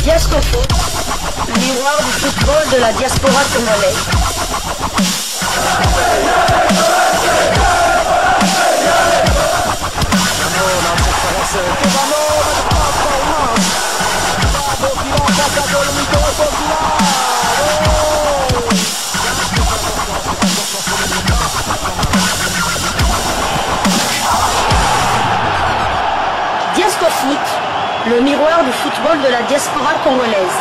Diasco Foot, le miroir du football de la diaspora congolaise. Diasco Foot, le miroir du football de la diaspora congolaise.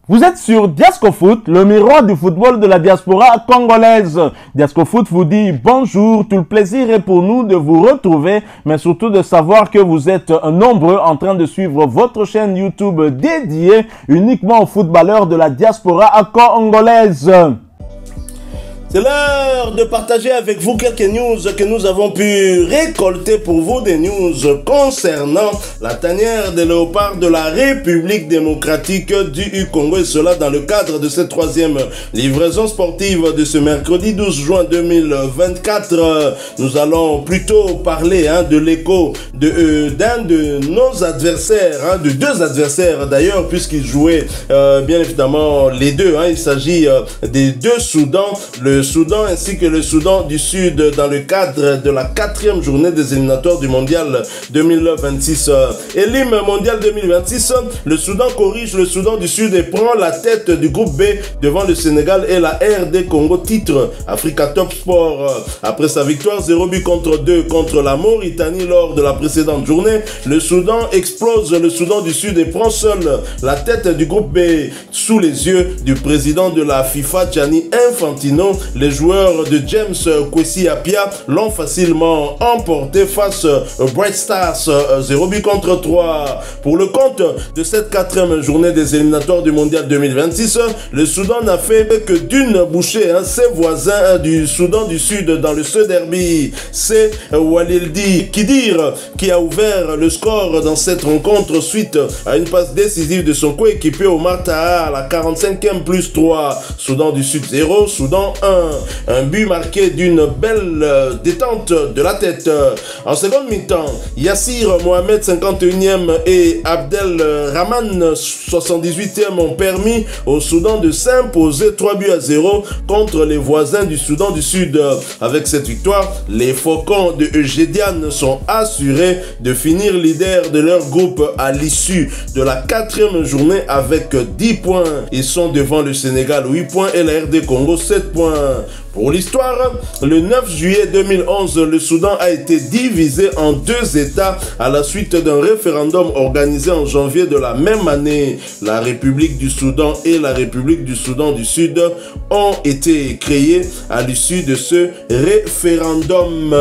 Vous êtes sur Diasco Foot, le miroir du football de la diaspora congolaise. Diasco Foot vous dit bonjour, tout le plaisir est pour nous de vous retrouver, mais surtout de savoir que vous êtes nombreux en train de suivre votre chaîne YouTube dédiée uniquement aux footballeurs de la diaspora congolaise. C'est l'heure de partager avec vous quelques news que nous avons pu récolter pour vous, des news concernant la tanière des léopards de la République démocratique du Congo, et cela dans le cadre de cette troisième livraison sportive de ce mercredi 12 juin 2024. Nous allons plutôt parler de l'écho d'un de nos adversaires, de deux adversaires d'ailleurs, puisqu'ils jouaient bien évidemment les deux. Il s'agit des deux Soudans, le Soudan ainsi que le Soudan du Sud, dans le cadre de la 4e journée des éliminatoires du mondial 2026. Élim mondial 2026, le Soudan corrige le Soudan du Sud et prend la tête du groupe B devant le Sénégal et la RD Congo, titre Africa Top Sport. Après sa victoire 0 but contre 2 contre la Mauritanie lors de la précédente journée, le Soudan explose le Soudan du Sud et prend seul la tête du groupe B sous les yeux du président de la FIFA, Gianni Infantino. Les joueurs de James Kwesi Appiah l'ont facilement emporté face aux Bright Stars, 0 but contre 3. Pour le compte de cette 4e journée des éliminatoires du mondial 2026, le Soudan n'a fait que d'une bouchée. Ses voisins du Soudan du Sud dans le derby, c'est Walildi Kidir qui a ouvert le score dans cette rencontre suite à une passe décisive de son coéquipier Omar Taha à la 45e plus 3. Soudan du Sud 0, Soudan 1. Un but marqué d'une belle détente de la tête. En seconde mi-temps, Yassir Mohamed 51e et Abdel Rahman 78e ont permis au Soudan de s'imposer 3 buts à 0 contre les voisins du Soudan du Sud. Avec cette victoire, les Faucons de Eugédiane sont assurés de finir leader de leur groupe à l'issue de la 4e journée avec 10 points. Ils sont devant le Sénégal 8 points et la RD Congo 7 points. Pour l'histoire, le 9 juillet 2011, le Soudan a été divisé en deux États à la suite d'un référendum organisé en janvier de la même année. La République du Soudan et la République du Soudan du Sud ont été créées à l'issue de ce référendum.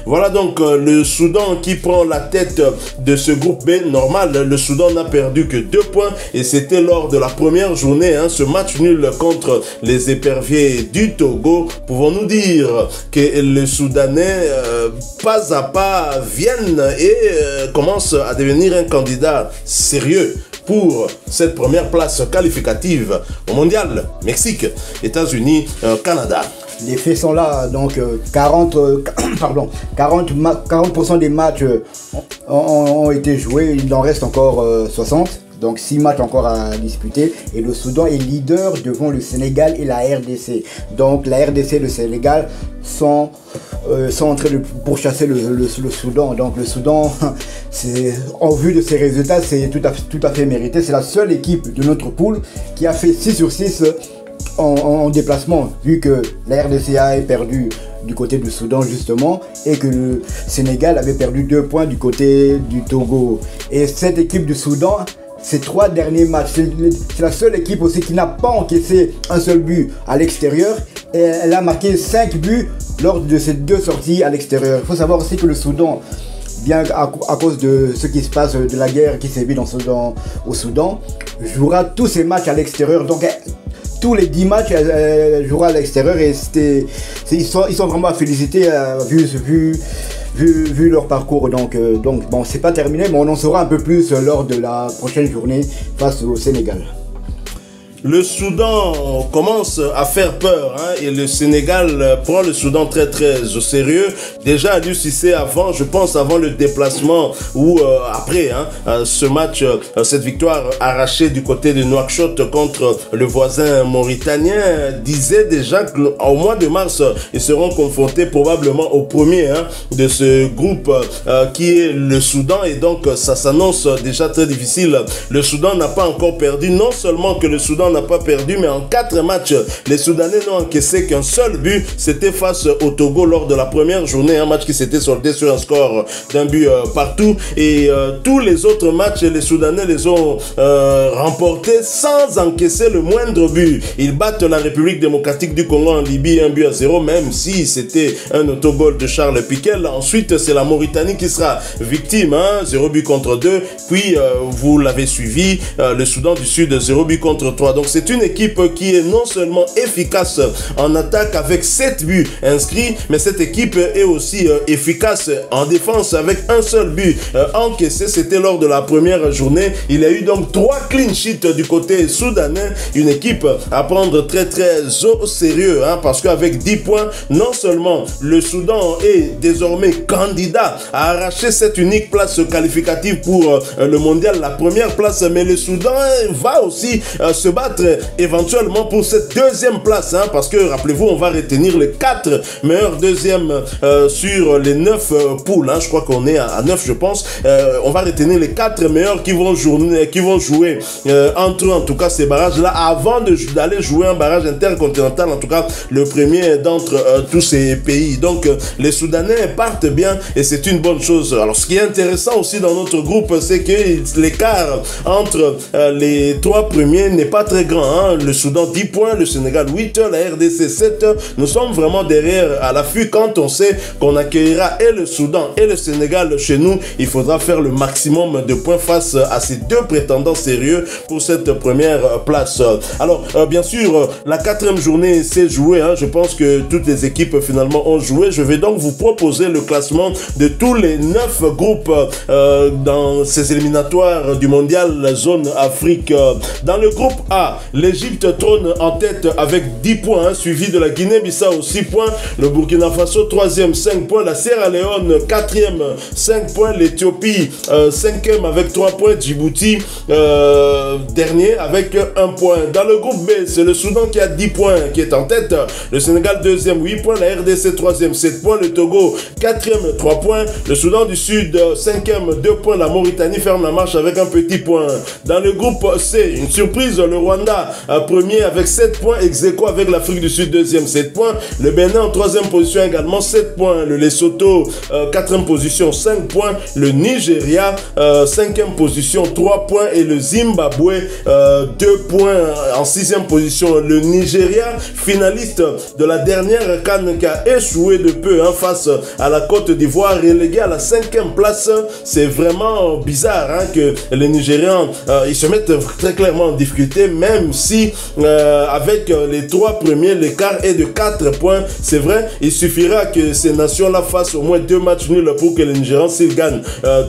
Voilà donc le Soudan qui prend la tête de ce groupe B. Normal, le Soudan n'a perdu que 2 points et c'était lors de la première journée, ce match nul contre les éperviers du Togo. Pouvons-nous dire que les Soudanais, pas à pas, viennent et commencent à devenir un candidat sérieux pour cette première place qualificative au mondial? Mexique, États-Unis, Canada. Les faits sont là, donc 40% des matchs ont été joués, il en reste encore 60. Donc 6 matchs encore à disputer et le Soudan est leader devant le Sénégal et la RDC. Donc la RDC et le Sénégal sont en train de pourchasser le Soudan. Donc le Soudan, en vue de ses résultats, c'est tout à fait mérité. C'est la seule équipe de notre poule qui a fait 6 sur 6 en déplacement, vu que la RDC a perdu du côté du Soudan justement et que le Sénégal avait perdu 2 points du côté du Togo. Et cette équipe du Soudan, ces 3 derniers matchs, c'est la seule équipe aussi qui n'a pas encaissé un seul but à l'extérieur et elle a marqué 5 buts lors de ces 2 sorties à l'extérieur. Il faut savoir aussi que le Soudan, bien à cause de ce qui se passe, de la guerre qui sévit au Soudan, jouera tous ses matchs à l'extérieur. Donc tous les 10 matchs, elle jouera à l'extérieur et ils sont vraiment à féliciter vu leur parcours. Donc bon, c'est pas terminé, mais on en saura un peu plus lors de la prochaine journée face au Sénégal. le Soudan commence à faire peur et le Sénégal prend le Soudan très très au sérieux. Déjà Aliou Cissé avant, je pense avant le déplacement ou après ce match, cette victoire arrachée du côté de Nouakchott contre le voisin mauritanien, disait déjà qu'au mois de mars, ils seront confrontés probablement au premier de ce groupe qui est le Soudan, et donc ça s'annonce déjà très difficile. Le Soudan n'a pas encore perdu, non seulement que le Soudan n'a pas perdu, mais en 4 matchs, les Soudanais n'ont encaissé qu'un seul but, c'était face au Togo lors de la première journée, un match qui s'était soldé sur un score d'un but partout, et tous les autres matchs, les Soudanais les ont remportés sans encaisser le moindre but. Ils battent la République démocratique du Congo en Libye 1-0, même si c'était un autogol de Charles Piquel. Ensuite, c'est la Mauritanie qui sera victime, 0-2, puis vous l'avez suivi, le Soudan du Sud 0-3. Donc c'est une équipe qui est non seulement efficace en attaque avec 7 buts inscrits, mais cette équipe est aussi efficace en défense avec un seul but encaissé. C'était lors de la première journée. Il y a eu donc 3 clean sheets du côté soudanais, une équipe à prendre très très au sérieux, parce qu'avec 10 points, non seulement le Soudan est désormais candidat à arracher cette unique place qualificative pour le mondial, la première place, mais le Soudan va aussi se battre éventuellement pour cette deuxième place, parce que rappelez-vous, on va retenir les 4 meilleurs deuxièmes sur les 9 poules, je crois qu'on est à 9 je pense. On va retenir les 4 meilleurs qui vont jouer entre eux, en tout cas ces barrages là, avant d'aller jouer un barrage intercontinental, en tout cas le premier d'entre tous ces pays. Donc les Soudanais partent bien et c'est une bonne chose. Alors ce qui est intéressant aussi dans notre groupe, c'est que l'écart entre les 3 premiers n'est pas très grand, Le Soudan 10 points, le Sénégal 8, la RDC 7. Nous sommes vraiment derrière à l'affût. Quand on sait qu'on accueillera et le Soudan et le Sénégal chez nous, il faudra faire le maximum de points face à ces 2 prétendants sérieux pour cette première place. Alors bien sûr, la 4e journée s'est jouée, je pense que toutes les équipes finalement ont joué. Je vais donc vous proposer le classement de tous les 9 groupes dans ces éliminatoires du mondial zone Afrique. Dans le groupe A, l'Égypte trône en tête avec 10 points, suivi de la Guinée-Bissau 6 points, le Burkina Faso 3e 5 points, la Sierra Leone 4e 5 points, l'Éthiopie 5e avec 3 points, Djibouti dernier avec 1 point. Dans le groupe B, c'est le Soudan qui a 10 points, qui est en tête, le Sénégal 2e 8 points, la RDC 3e 7 points, le Togo 4e 3 points, le Soudan du Sud 5e 2 points, la Mauritanie ferme la marche avec un petit point. Dans le groupe C, une surprise, le Rwanda premier avec 7 points, ex-aequo avec l'Afrique du Sud 2e 7 points, le Bénin en 3e position également 7 points, le Lesotho 4e position 5 points, le Nigeria 5e position 3 points et le Zimbabwe 2 points en 6e position. Le Nigeria, finaliste de la dernière CAN qui a échoué de peu face à la Côte d'Ivoire, relégué à la 5e place. C'est vraiment bizarre que les Nigérians ils se mettent très clairement en difficulté, même si avec les 3 premiers l'écart est de 4 points. C'est vrai, il suffira que ces nations-là fassent au moins 2 matchs nuls pour que les Nigérians, s'ils gagnent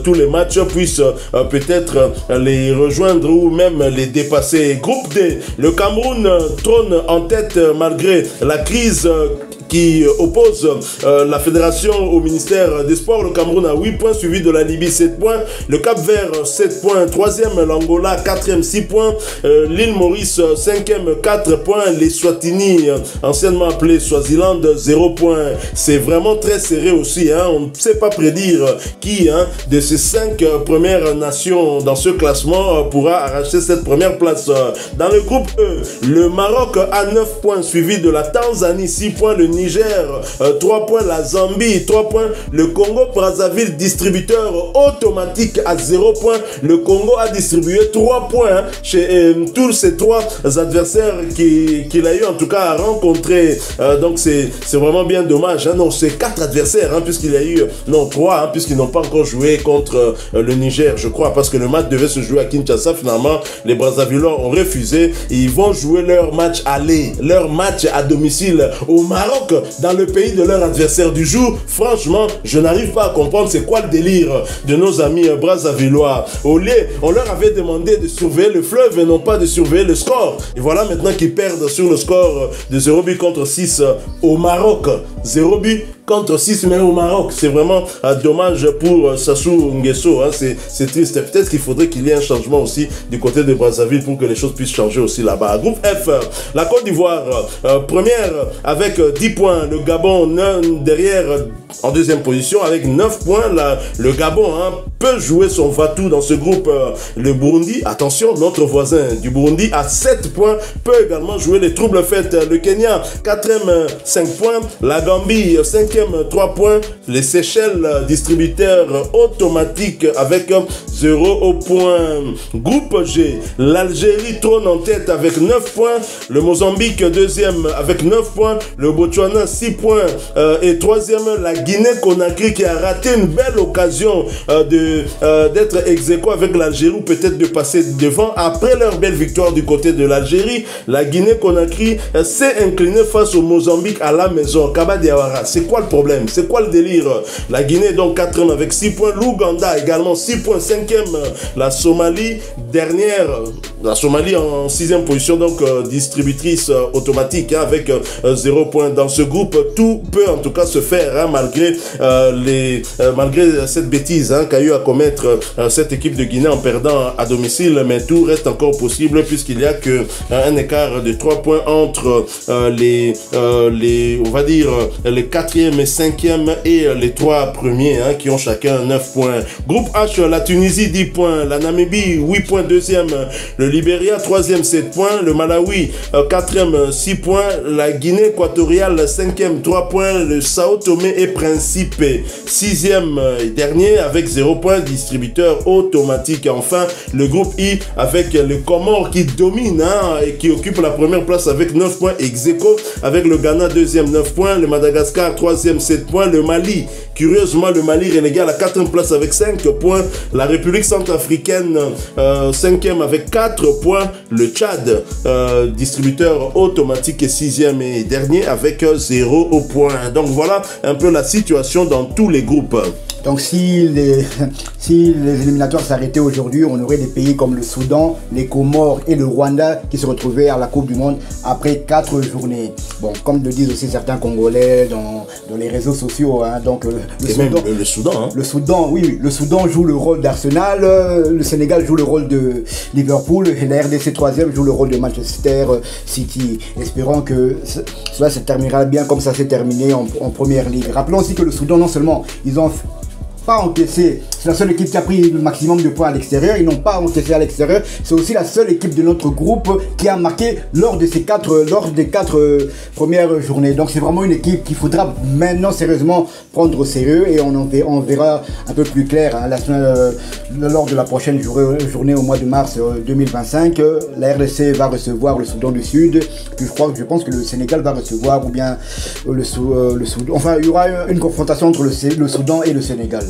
tous les matchs, puissent peut-être les rejoindre ou même les dépasser. Groupe D, le Cameroun trône en tête malgré la crise qui oppose la fédération au ministère des Sports. Le Cameroun a 8 points, suivi de la Libye 7 points, le Cap-Vert 7 points, 3e l'Angola 4e 6 points, l'île Maurice 5e 4 points, les Swatini anciennement appelés Swaziland 0 points. C'est vraiment très serré aussi, on ne sait pas prédire qui de ces 5 premières nations dans ce classement pourra arracher cette première place. Dans le groupe E, le Maroc a 9 points, suivi de la Tanzanie 6 points, le Niger 3 points, la Zambie 3 points, le Congo Brazzaville distributeur automatique à 0 points. Le Congo a distribué 3 points chez tous ces 3 adversaires qu'il a eu en tout cas à rencontrer. Donc c'est vraiment bien dommage. Non, c'est 4 adversaires puisqu'il y a eu 3 puisqu'ils n'ont pas encore joué contre le Niger, je crois, parce que le match devait se jouer à Kinshasa. Finalement, les Brazzavillois ont refusé. Ils vont jouer leur match aller, leur match à domicile au Maroc. Maroc dans le pays de leur adversaire du jour. Franchement, je n'arrive pas à comprendre c'est quoi le délire de nos amis Brazzavillois. Au lieu, on leur avait demandé de surveiller le fleuve et non pas de surveiller le score. Et voilà maintenant qu'ils perdent sur le score de 0 but contre 6 au Maroc. 0 but contre 6 mais au Maroc. C'est vraiment dommage pour Sassou Nguesso. Hein. C'est triste. Peut-être qu'il faudrait qu'il y ait un changement aussi du côté de Brazzaville pour que les choses puissent changer aussi là-bas. Groupe F, la Côte d'Ivoire, première avec 10 points. Le Gabon derrière en deuxième position avec 9 points. Le Gabon peut jouer son va-tout dans ce groupe. Le Burundi, attention, notre voisin du Burundi à 7 points peut également jouer les troubles faits. Le Kenya, 4e, 5 points. La Gambie, 5e, 3 points. Les Seychelles, distributeurs automatiques avec 0 point. Groupe G, l'Algérie trône en tête avec 9 points. Le Mozambique, 2e avec 9 points. Le Botswana, 6 points. Et 3e, la Guinée-Conakry qui a raté une belle occasion d'être ex-aequo avec l'Algérie ou peut-être de passer devant. Après leur belle victoire du côté de l'Algérie, la Guinée-Conakry s'est inclinée face au Mozambique à la maison. Kaba Diawara, c'est quoi le problème? C'est quoi le délire? La Guinée donc 4e avec 6 points. L'Ouganda également 6 points. 5e, la Somalie dernière. La Somalie en 6e position, donc distributrice automatique avec 0 point. Dans ce groupe, tout peut en tout cas se faire malgré cette bêtise qu'a eu à commettre cette équipe de Guinée en perdant à domicile, mais tout reste encore possible puisqu'il y a que un écart de 3 points entre on va dire les 4e et 5e et les 3 premiers qui ont chacun 9 points. Groupe H, la Tunisie 10 points, la Namibie 8 points 2e, le Libéria 3e 7 points, le Malawi 4e 6 points, la Guinée équatoriale 5e 3 points, le Sao Tomé et Principe 6e dernier avec 0 points, distributeur automatique. Enfin, le groupe I avec le Comores qui domine et qui occupe la première place avec 9 points, ex-aequo avec le Ghana 2e 9 points, le Madagascar 3e 7 points, le Mali, curieusement le Mali relégué à la 4e place avec 5 points, la République centrafricaine 5e avec 4 points, le Tchad distributeur automatique et 6e et dernier avec 0 points. Donc voilà un peu la situation dans tous les groupes. Donc si les éliminatoires s'arrêtaient aujourd'hui, on aurait des pays comme le Soudan, les Comores et le Rwanda qui se retrouvaient à la Coupe du Monde après 4 journées. Bon, comme le disent aussi certains Congolais dans les réseaux sociaux, donc le Soudan. Le Soudan, oui, le Soudan joue le rôle d'Arsenal, le Sénégal joue le rôle de Liverpool et la RDC 3e joue le rôle de Manchester City. Espérons que cela se terminera bien comme ça s'est terminé en première ligue. Rappelons aussi que le Soudan, non seulement ils ont pas encaissé, c'est la seule équipe qui a pris le maximum de points à l'extérieur, ils n'ont pas encaissé à l'extérieur, c'est aussi la seule équipe de notre groupe qui a marqué lors des 4 premières journées. Donc c'est vraiment une équipe qu'il faudra maintenant sérieusement prendre au sérieux et on verra un peu plus clair lors de la prochaine journée au mois de mars 2025. La RDC va recevoir le Soudan du Sud, puis je pense que le Sénégal va recevoir ou bien le Soudan. Enfin, il y aura une confrontation entre le Soudan et le Sénégal.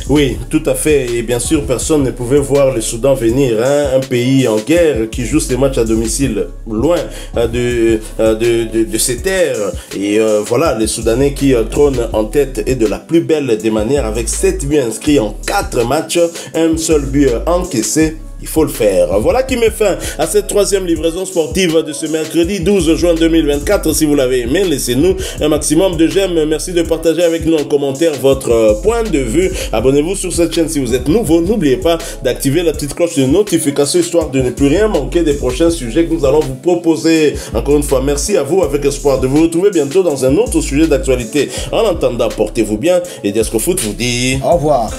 Oui, tout à fait. Et bien sûr, personne ne pouvait voir le Soudan venir. Un pays en guerre qui joue ses matchs à domicile, loin de ses terres. Et voilà, les Soudanais qui trônent en tête et de la plus belle des manières avec 7 buts inscrits en 4 matchs, un seul but encaissé. Il faut le faire. Voilà qui met fin à cette 3e livraison sportive de ce mercredi 12 juin 2024. Si vous l'avez aimé, laissez-nous un maximum de j'aime. Merci de partager avec nous en commentaire votre point de vue. Abonnez-vous sur cette chaîne si vous êtes nouveau. N'oubliez pas d'activer la petite cloche de notification histoire de ne plus rien manquer des prochains sujets que nous allons vous proposer. Encore une fois, merci à vous avec espoir de vous retrouver bientôt dans un autre sujet d'actualité. En attendant, portez-vous bien et Diasco Foot vous dit au revoir.